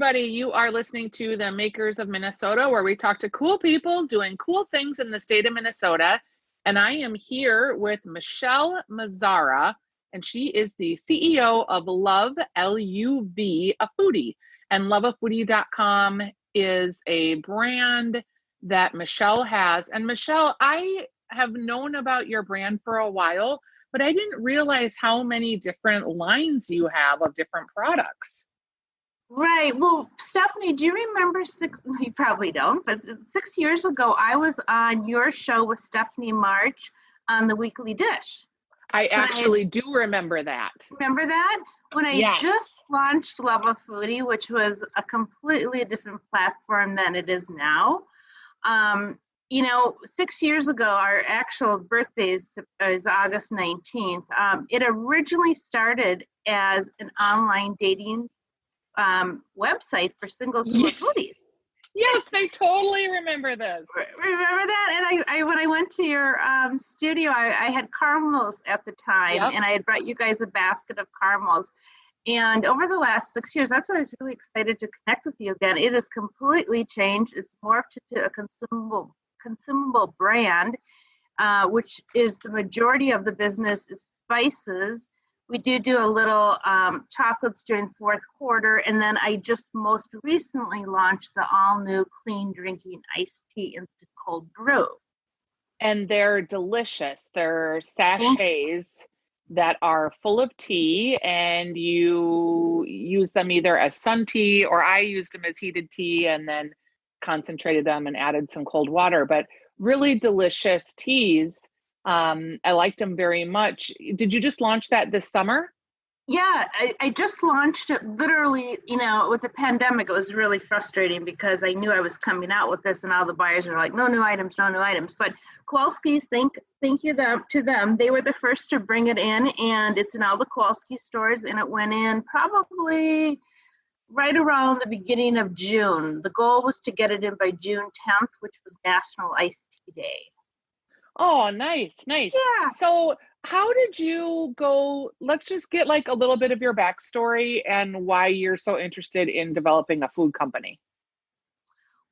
everybody. You are listening to the Makers of Minnesota, where we talk to cool people doing cool things in the state of Minnesota. And I am here with Michelle Mazzara, and she is the CEO of Love, L-U-V, a foodie. And loveafoodie.com is a brand that Michelle has. And Michelle, I have known about your brand for a while, but I didn't realize how many different lines you have of different products. Right. Well, Stephanie, do you remember you probably don't, but 6 years ago, I was on your show with Stephanie March on the Weekly Dish. I actually do remember that. Remember that? When I just launched Love a Foodie, which was a completely different platform than it is now. 6 years ago, our actual birthday is August 19th. It originally started as an online dating website for singles who are foodies. Yes, I totally remember this. Remember that? And I when I went to your studio, I had caramels at the time, and I had brought you guys a basket of caramels. And over the last 6 years, that's why I was really excited to connect with you again. It has completely changed. It's morphed into a consumable brand, which is the majority of the business is spices. We do a little chocolates during fourth quarter, and then I just most recently launched the all-new clean drinking iced tea instant cold brew. And they're delicious. They're sachets that are full of tea, and you use them either as sun tea, or I used them as heated tea and then concentrated them and added some cold water. But really delicious teas. I liked them very much. Did you just launch that this summer? Yeah, I just launched it literally, with the pandemic. It was really frustrating because I knew I was coming out with this and all the buyers were like, no new items, no new items. But Kowalski's, thank you to them. They were the first to bring it in, and it's in all the Kowalski stores, and it went in probably right around the beginning of June. The goal was to get it in by June 10th, which was National Iced Tea Day. Oh, nice. Yeah. So how did you go? Let's just get like a little bit of your backstory and why you're so interested in developing a food company.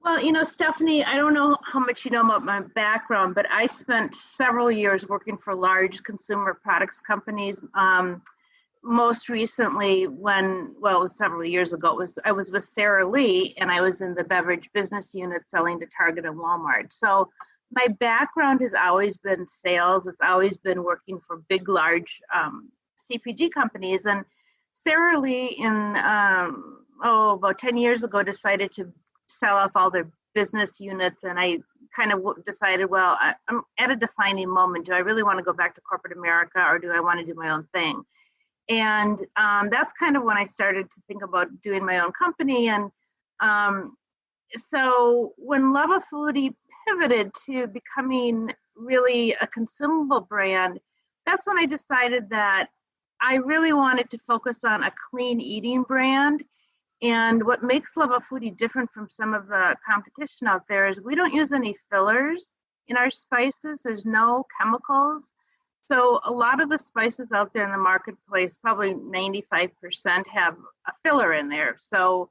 Well, Stephanie, I don't know how much you know about my background, but I spent several years working for large consumer products companies. Most recently, it was several years ago, I was with Sara Lee, and I was in the beverage business unit selling to Target and Walmart. So my background has always been sales. It's always been working for big, large CPG companies. And Sara Lee, about 10 years ago, decided to sell off all their business units. And I kind of decided, well, I'm at a defining moment. Do I really want to go back to corporate America, or do I want to do my own thing? And that's kind of when I started to think about doing my own company. And so when Love a Foodie pivoted to becoming really a consumable brand, that's when I decided that I really wanted to focus on a clean eating brand. And what makes Love a Foodie different from some of the competition out there is we don't use any fillers in our spices. There's no chemicals. So a lot of the spices out there in the marketplace, probably 95% have a filler in there. So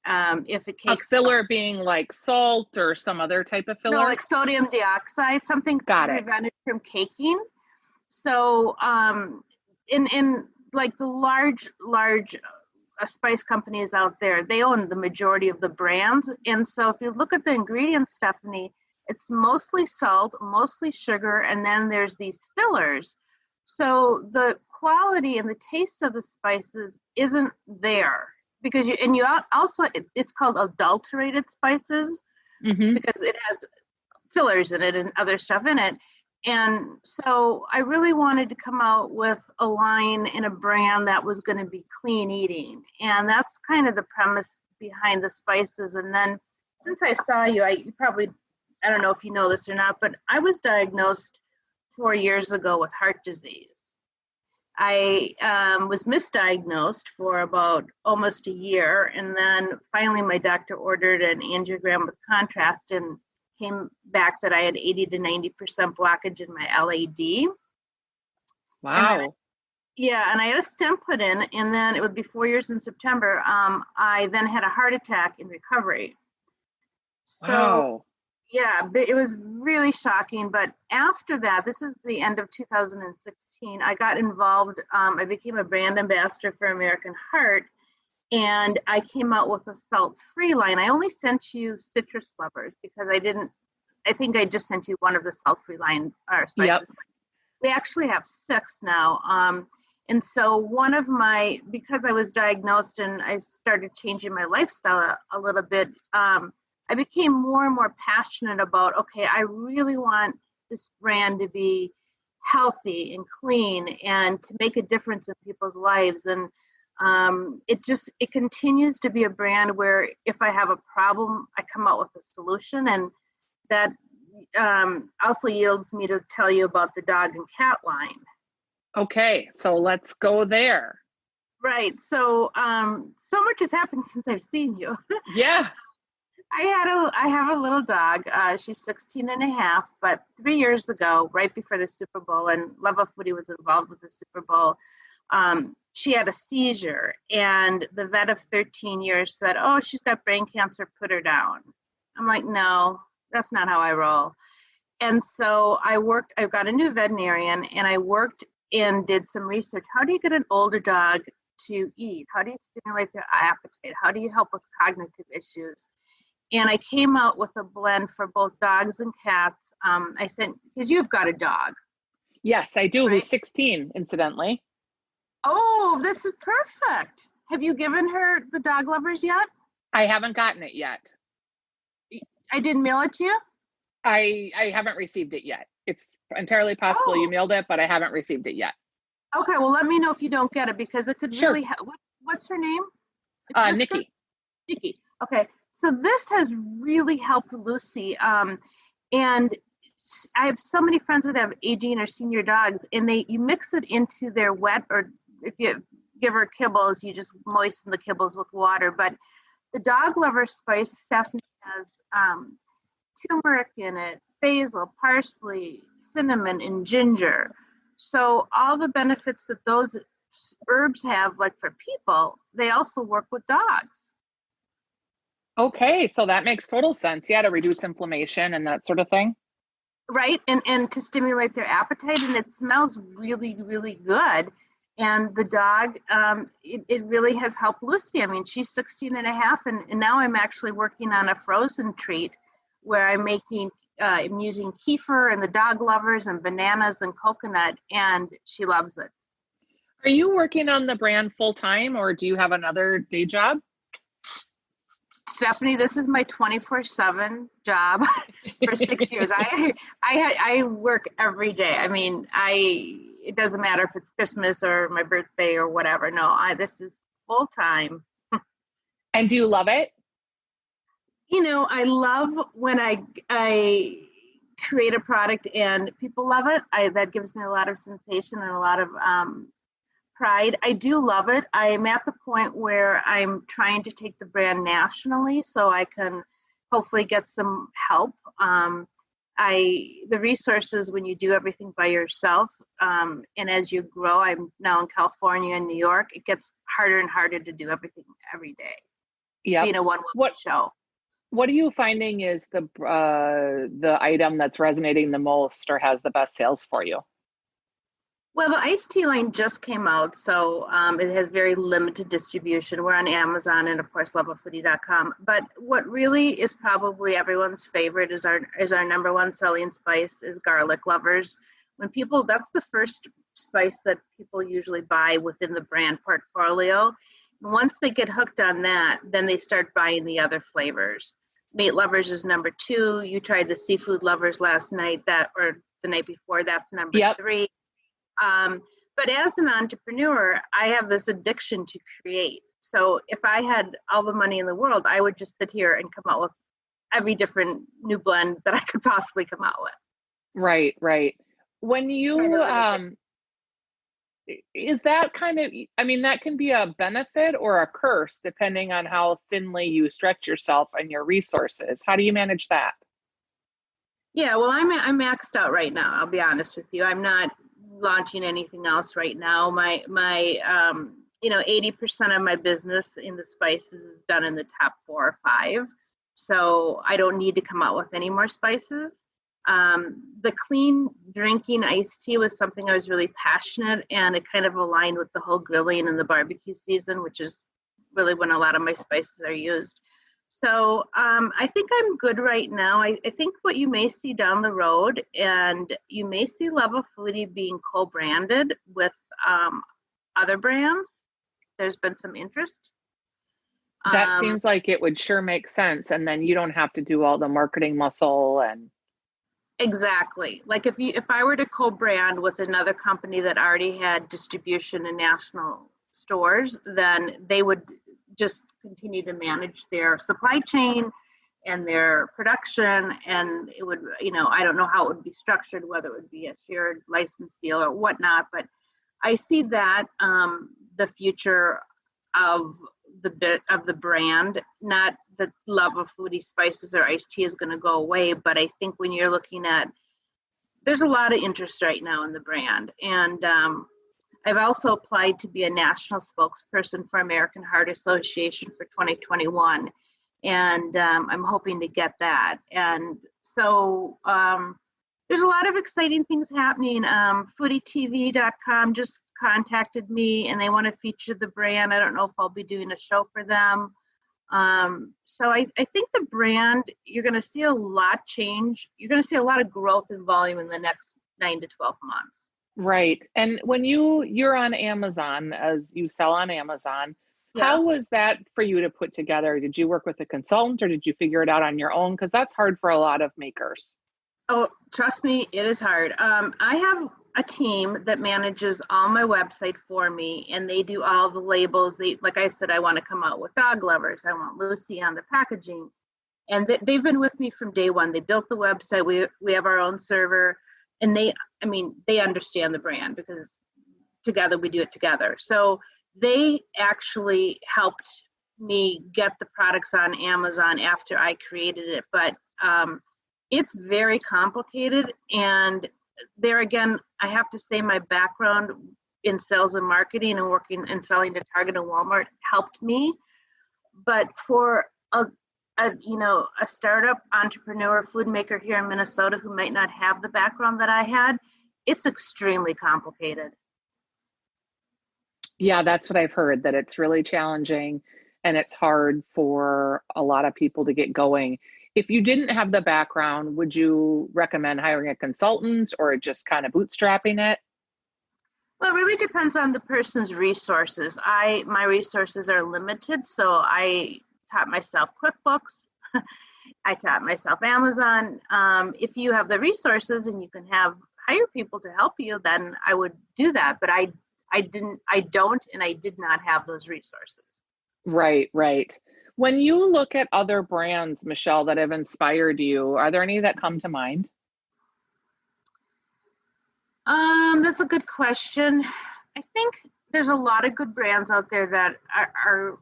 if it takes a filler being like salt or some other type of filler? No, like sodium dioxide, something to prevent it from caking. So in like the large spice companies out there, they own the majority of the brands. And so if you look at the ingredients, Stephanie, it's mostly salt, mostly sugar, and then there's these fillers. So the quality and the taste of the spices isn't there. Because you also, it's called adulterated spices because it has fillers in it and other stuff in it. And so I really wanted to come out with a line in a brand that was going to be clean eating. And that's kind of the premise behind the spices. And then since I saw you, I don't know if you know this or not, but I was diagnosed 4 years ago with heart disease. I was misdiagnosed for about almost a year, and then finally my doctor ordered an angiogram with contrast and came back that I had 80 to 90% blockage in my LAD. Wow. Yeah, and I had a stent put in, and then it would be 4 years in September. I then had a heart attack in recovery. So Wow. yeah, it was really shocking. But after that, this is the end of 2016, I got involved. I became a brand ambassador for American Heart, and I came out with a salt-free line. I only sent you citrus lovers because I think I just sent you one of the salt-free line or spices. Yep. We actually have 6 now. And so because I was diagnosed and I started changing my lifestyle a little bit, I became more and more passionate about, okay, I really want this brand to be healthy and clean and to make a difference in people's lives. And it continues to be a brand where if I have a problem, I come out with a solution. And that also yields me to tell you about the dog and cat line. Okay, so let's go there. Right. So so much has happened since I've seen you. Yeah. I have a little dog. She's 16 and a half, but 3 years ago, right before the Super Bowl, and Love of Foodie was involved with the Super Bowl, she had a seizure, and the vet of 13 years said, "Oh, she's got brain cancer, put her down." I'm like, no, that's not how I roll. And so I got a new veterinarian, and I worked and did some research. How do you get an older dog to eat? How do you stimulate their appetite? How do you help with cognitive issues? And I came out with a blend for both dogs and cats. Because you've got a dog. Yes, I do. Right? Who's 16, incidentally. Oh, this is perfect. Have you given her the dog lovers yet? I haven't gotten it yet. I didn't mail it to you? I haven't received it yet. It's entirely possible you mailed it, but I haven't received it yet. Okay, well, let me know if you don't get it because it could really help. What's her name? Nikki. Nikki. Okay, so this has really helped Lucy. And I have so many friends that have aging or senior dogs, and you mix it into their wet, or if you give her kibbles, you just moisten the kibbles with water. But the dog lover spice, Stephanie, has turmeric in it, basil, parsley, cinnamon, and ginger. So all the benefits that those herbs have, like for people, they also work with dogs. Okay, so that makes total sense. Yeah, to reduce inflammation and that sort of thing. Right, and to stimulate their appetite, and it smells really, really good. And the dog, it really has helped Lucy. I mean, she's 16 and a half, and now I'm actually working on a frozen treat where I'm using kefir and the dog lovers and bananas and coconut, and she loves it. Are you working on the brand full time, or do you have another day job? Stephanie, this is my 24/7 job for 6 years. I work every day. I mean, it doesn't matter if it's Christmas or my birthday or whatever. No, this is full time. And do you love it? You know, I love when I create a product and people love it. That gives me a lot of sensation and a lot of pride. I do love it. I'm at the point where I'm trying to take the brand nationally so I can hopefully get some help. The resources when you do everything by yourself, and as you grow, I'm now in California and New York, it gets harder and harder to do everything every day. Yeah. Being a one-woman show. What are you finding is the item that's resonating the most or has the best sales for you? Well, the iced tea line just came out, so it has very limited distribution. We're on Amazon and, of course, loveoffoodie.com. But what really is probably everyone's favorite is our number one selling spice is garlic lovers. That's the first spice that people usually buy within the brand portfolio. Once they get hooked on that, then they start buying the other flavors. Meat lovers is number 2. You tried the seafood lovers last night, or the night before. That's number 3. But as an entrepreneur, I have this addiction to create. So if I had all the money in the world, I would just sit here and come out with every different new blend that I could possibly come out with. Right. When you, is that kind of, I mean, that can be a benefit or a curse depending on how thinly you stretch yourself and your resources. How do you manage that? Yeah, well, I'm maxed out right now. I'll be honest with you. I'm not launching anything else right now. My 80% of my business in the spices is done in the top 4 or 5. So I don't need to come out with any more spices. The clean drinking iced tea was something I was really passionate, and it kind of aligned with the whole grilling and the barbecue season, which is really when a lot of my spices are used. So I think I'm good right now. I think what you may see down the road, and you may see Love of Foodie being co-branded with other brands. There's been some interest. That seems like it would sure make sense. And then you don't have to do all the marketing muscle and. Exactly. Like if I were to co-brand with another company that already had distribution in national stores, then they would just continue to manage their supply chain and their production. And it would, I don't know how it would be structured, whether it would be a shared license deal or whatnot, but I see that the future of the brand, not the Love of Foodie spices or iced tea is going to go away, but I think when you're looking at, there's a lot of interest right now in the brand. And I've also applied to be a national spokesperson for American Heart Association for 2021. And I'm hoping to get that. And so there's a lot of exciting things happening. FoodieTV.com just contacted me and they want to feature the brand. I don't know if I'll be doing a show for them. So I think the brand, you're going to see a lot change. You're going to see a lot of growth in volume in the next 9 to 12 months. Right. And when you're on Amazon, as you sell on Amazon, how was that for you to put together? Did you work with a consultant or did you figure it out on your own? Because that's hard for a lot of makers. Oh, trust me, it is hard. I have a team that manages all my website for me, and they do all the labels. Like I said, I want to come out with dog lovers. I want Lucy on the packaging. And they've been with me from day one. They built the website. We have our own server, and they understand the brand because together we do it together. So they actually helped me get the products on Amazon after I created it. But it's very complicated. And there again, I have to say my background in sales and marketing and working and selling to Target and Walmart helped me. But for a startup entrepreneur, food maker here in Minnesota who might not have the background that I had, it's extremely complicated. Yeah, that's what I've heard, that it's really challenging and it's hard for a lot of people to get going. If you didn't have the background, would you recommend hiring a consultant or just kind of bootstrapping it? Well, it really depends on the person's resources. My resources are limited, so I taught myself QuickBooks. I taught myself Amazon. If you have the resources and you can hire people to help you, then I would do that. But I don't, and I did not have those resources. Right. When you look at other brands, Michelle, that have inspired you, are there any that come to mind? That's a good question. I think there's a lot of good brands out there that are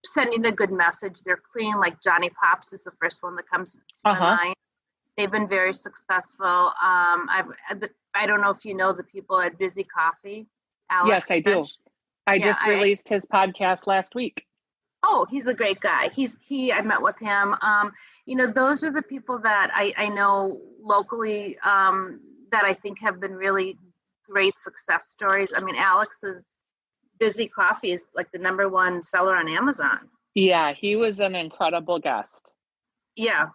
sending a good message. They're clean, like Johnny Pops is the first one that comes to my mind. They've been very successful. I don't know if you know the people at Busy Coffee. Alex, yes, I do. I just released his podcast last week. Oh, he's a great guy. I met with him. Those are the people that I know locally that I think have been really great success stories. I mean, Alex's Busy Coffee is like the #1 seller on Amazon. Yeah, he was an incredible guest. Yeah.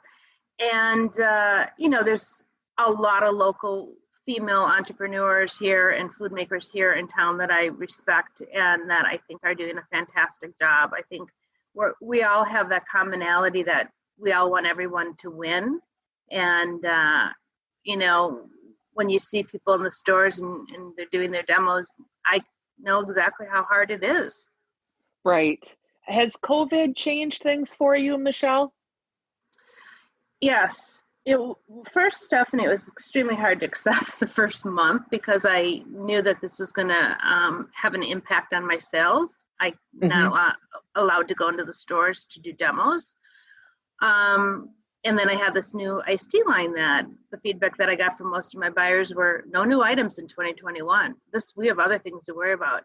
And, there's a lot of local female entrepreneurs here and food makers here in town that I respect and that I think are doing a fantastic job. I think we all have that commonality that we all want everyone to win. And, when you see people in the stores and they're doing their demos, I know exactly how hard it is. Right. Has COVID changed things for you, Michelle? Yes. First, Stephanie, it was extremely hard to accept the first month because I knew that this was going to have an impact on my sales. I'm not allowed to go into the stores to do demos. And And then I had this new iced tea line that the feedback that I got from most of my buyers were no new items in 2021. We have other things to worry about.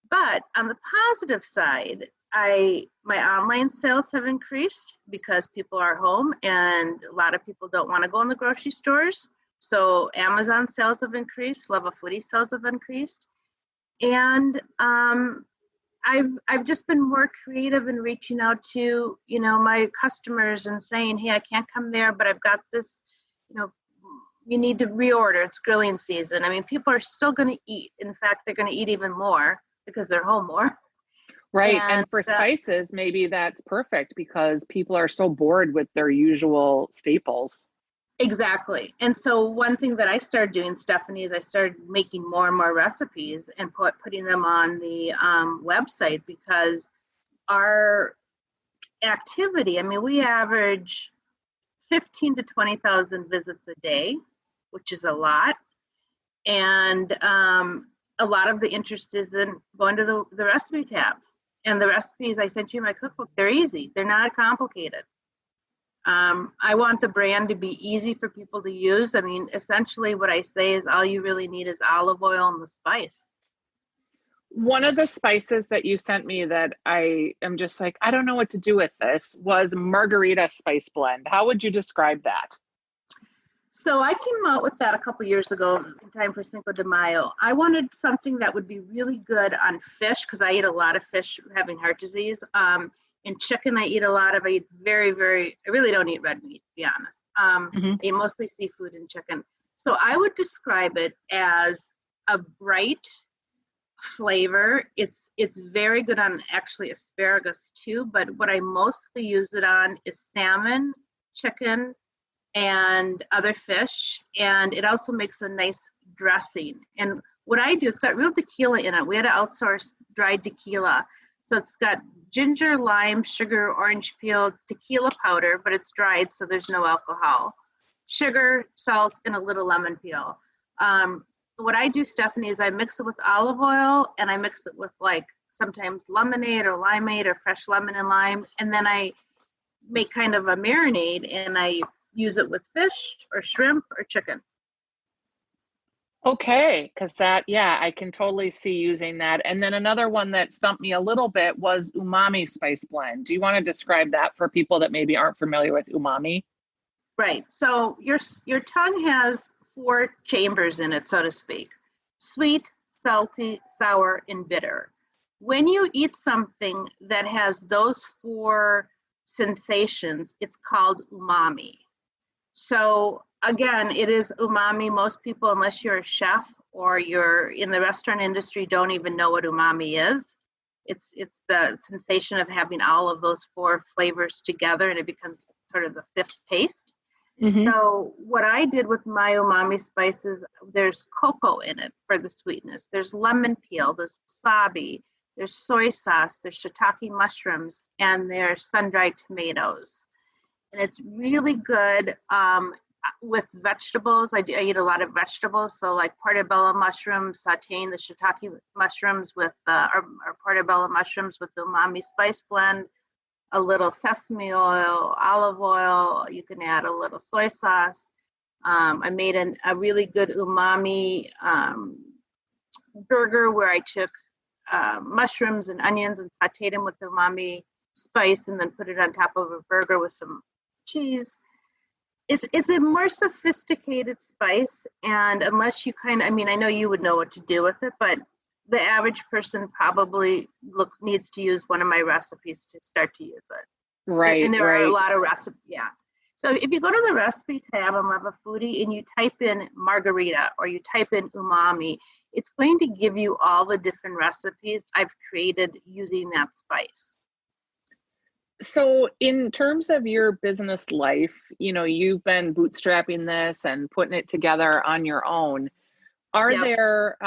But on the positive side, my online sales have increased because people are home and a lot of people don't want to go in the grocery stores. So Amazon sales have increased, Love Foodie sales have increased. And I've just been more creative in reaching out to, my customers and saying, hey, I can't come there, but I've got this, you need to reorder. It's grilling season. I mean, people are still going to eat. In fact, they're going to eat even more because they're home more. Right. And for spices, maybe that's perfect because people are so bored with their usual staples. Exactly. And so one thing that I started doing, Stephanie, is I started making more and more recipes and putting them on the website, because our activity, I mean, we average 15 to 20,000 visits a day, which is a lot. And a lot of the interest is in going to the recipe tabs. And the recipes I sent you in my cookbook, they're easy. They're not complicated. I want the brand to be easy for people to use. I mean, essentially what I say is all you really need is olive oil and the spice. One of the spices that you sent me that I am just like, I don't know what to do with this, was margarita spice blend. How would you describe that? So I came out with that a couple years ago in time for Cinco de Mayo. I wanted something that would be really good on fish, because I eat a lot of fish having heart disease. And chicken, I eat a lot of. I eat I really don't eat red meat, to be honest. I eat mostly seafood and chicken. So I would describe it as a bright flavor. It's very good on actually asparagus too, but what I mostly use it on is salmon, chicken, and other fish. And it also makes a nice dressing. And what I do, it's got real tequila in it. We had to outsource dried tequila. So it's got ginger, lime, sugar, orange peel, tequila powder, but it's dried, so there's no alcohol, sugar, salt, and a little lemon peel. What I do, Stephanie, is I mix it with olive oil, and I mix it with sometimes lemonade or limeade or fresh lemon and lime, and then I make kind of a marinade, and I use it with fish or shrimp or chicken. Okay, because I can totally see using that. And then another one that stumped me a little bit was umami spice blend. Do you want to describe that for people that maybe aren't familiar with umami? Right. So your tongue has 4 chambers in it, so to speak: sweet, salty, sour, and bitter. When you eat something that has those 4 sensations, it's called umami. So again, it is umami. Most people, unless you're a chef or you're in the restaurant industry, don't even know what umami is. It's the sensation of having all of those 4 flavors together, and it becomes sort of the 5th taste. So what I did with my umami spices, there's cocoa in it for the sweetness. There's lemon peel, there's wasabi, there's soy sauce, there's shiitake mushrooms, and there's sun-dried tomatoes. And it's really good with vegetables. I eat a lot of vegetables, so like portobello mushrooms, sauteing the shiitake mushrooms with or portobello mushrooms with the umami spice blend, a little sesame oil, olive oil. You can add a little soy sauce. I made a really good umami burger where I took mushrooms and onions and sauteed them with the umami spice, and then put it on top of a burger with some cheese. It's a more sophisticated spice, and unless you I know you would know what to do with it, but the average person probably needs to use one of my recipes to start to use it. Right. And there are a lot of recipes. Yeah. So if you go to the recipe tab on Love Foodie and you type in margarita or you type in umami, it's going to give you all the different recipes I've created using that spice. So in terms of your business life, you've been bootstrapping this and putting it together on your own. Are there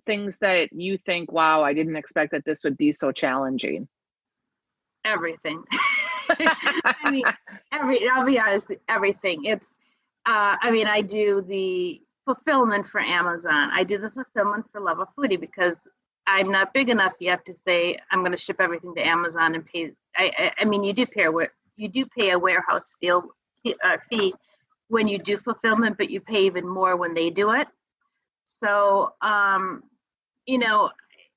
things that you think, wow, I didn't expect that this would be so challenging? Everything. I'll be honest, everything. It's, I do the fulfillment for Amazon. I do the fulfillment for Love Foodie because I'm not big enough yet to say I'm going to ship everything to Amazon and pay. You do you do pay a warehouse fee when you do fulfillment, but you pay even more when they do it. So, you know,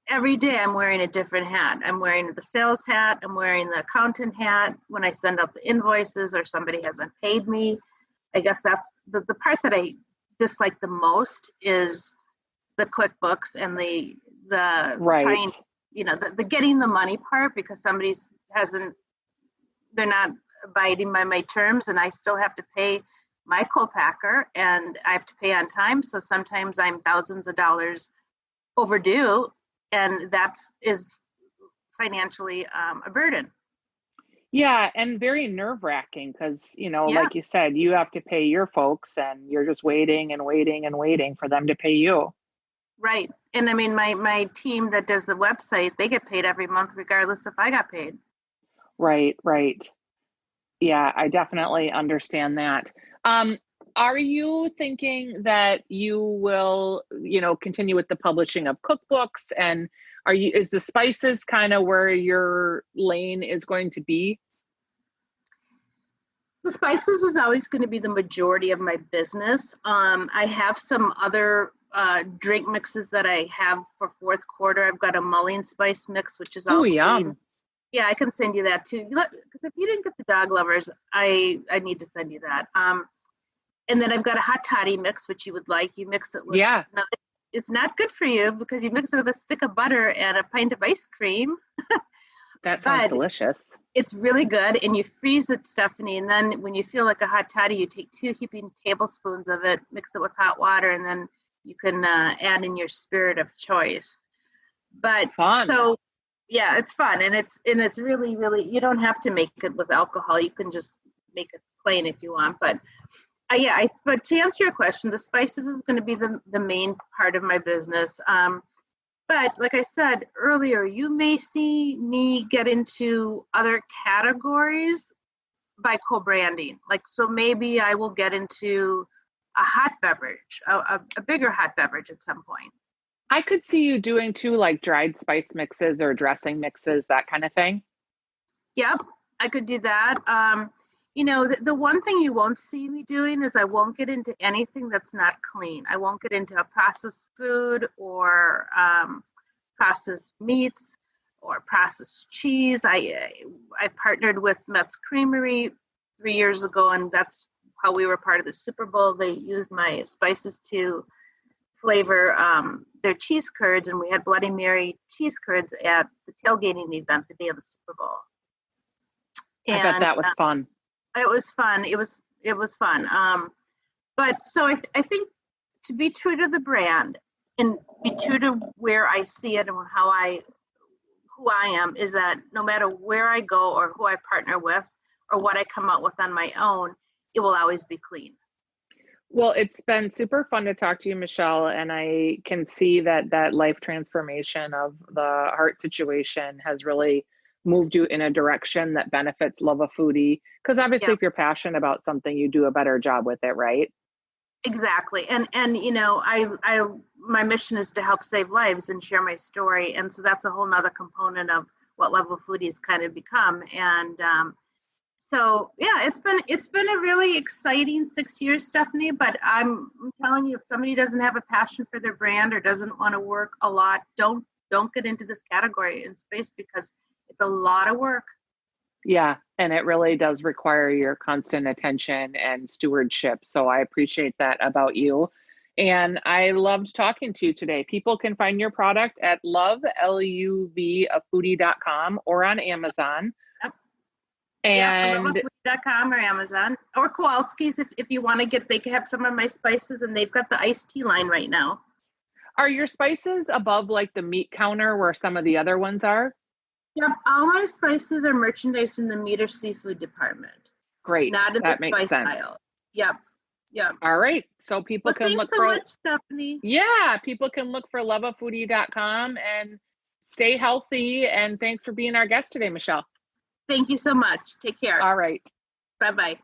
every day I'm wearing a different hat. I'm wearing the sales hat. I'm wearing the accountant hat when I send out the invoices or somebody hasn't paid me. I guess that's the part that I dislike the most is the QuickBooks and the right. trying, you know, the getting the money part, because they're not abiding by my terms, and I still have to pay my co-packer and I have to pay on time. So sometimes I'm thousands of dollars overdue, and that is financially a burden. Yeah, and very nerve-wracking because, you know, like you said, you have to pay your folks and you're just waiting and waiting and waiting for them to pay you. Right. And I mean, my team that does the website, they get paid every month regardless if I got paid. Right. Yeah, I definitely understand that. Are you thinking that you will, you know, continue with the publishing of cookbooks, and is the spices kind of where your lane is going to be? The spices is always going to be the majority of my business. I have some other drink mixes that I have for fourth quarter. I've got a mullein spice mix, which is all yum. Yeah, I can send you that too. Because if you didn't get the dog lovers, I need to send you that. And then I've got a hot toddy mix, which you would like. You mix it with, now, it's not good for you because you mix it with a stick of butter and a pint of ice cream. That sounds delicious. It's really good, and you freeze it, Stephanie, and then when you feel like a hot toddy, you take 2 heaping tablespoons of it, mix it with hot water, and then you can add in your spirit of choice. But fun. So yeah, it's fun, and it's really, really, you don't have to make it with alcohol. You can just make it plain if you want. But but to answer your question, the spices is going to be the main part of my business. But like I said earlier, you may see me get into other categories by co-branding. Like, so maybe I will get into a hot beverage, a bigger hot beverage at some point. I could see you doing too, like dried spice mixes or dressing mixes, that kind of thing. Yep, I could do that. You know, the one thing you won't see me doing is I won't get into anything that's not clean. I won't get into a processed food or processed meats or processed cheese. I partnered with Met's Creamery 3 years ago, and that's how we were part of the Super Bowl. They used my spices to flavor their cheese curds, and we had Bloody Mary cheese curds at the tailgating event the day of the Super Bowl. I bet that was fun. It was fun. It was fun. But so I think to be true to the brand and be true to where I see it and who I am is that no matter where I go or who I partner with or what I come out with on my own, it will always be clean. Well, it's been super fun to talk to you, Michelle, and I can see that life transformation of the heart situation has really moved you in a direction that benefits Love a Foodie. Because obviously, if you're passionate about something, you do a better job with it, right? Exactly. And you know, I my mission is to help save lives and share my story. And so that's a whole nother component of what Love a Foodie has kind of become. And so yeah, it's been a really exciting 6 years, Stephanie, but I'm telling you, if somebody doesn't have a passion for their brand or doesn't want to work a lot, don't get into this category in space because it's a lot of work. Yeah, and it really does require your constant attention and stewardship. So I appreciate that about you. And I loved talking to you today. People can find your product at loveluvafoodie.com or on Amazon. Yep. And lovefoodie.com or Amazon or Kowalski's if you want to they can have some of my spices, and they've got the iced tea line right now. Are your spices above like the meat counter where some of the other ones are? Yep, all my spices are merchandise in the meat or seafood department. Great, not in that the makes spice sense. aisle. Yep. All right, so people can look for much, Stephanie. Yeah, people can look for loveafoodie.com and stay healthy. And thanks for being our guest today, Michelle. Thank you so much. Take care. All right. Bye-bye.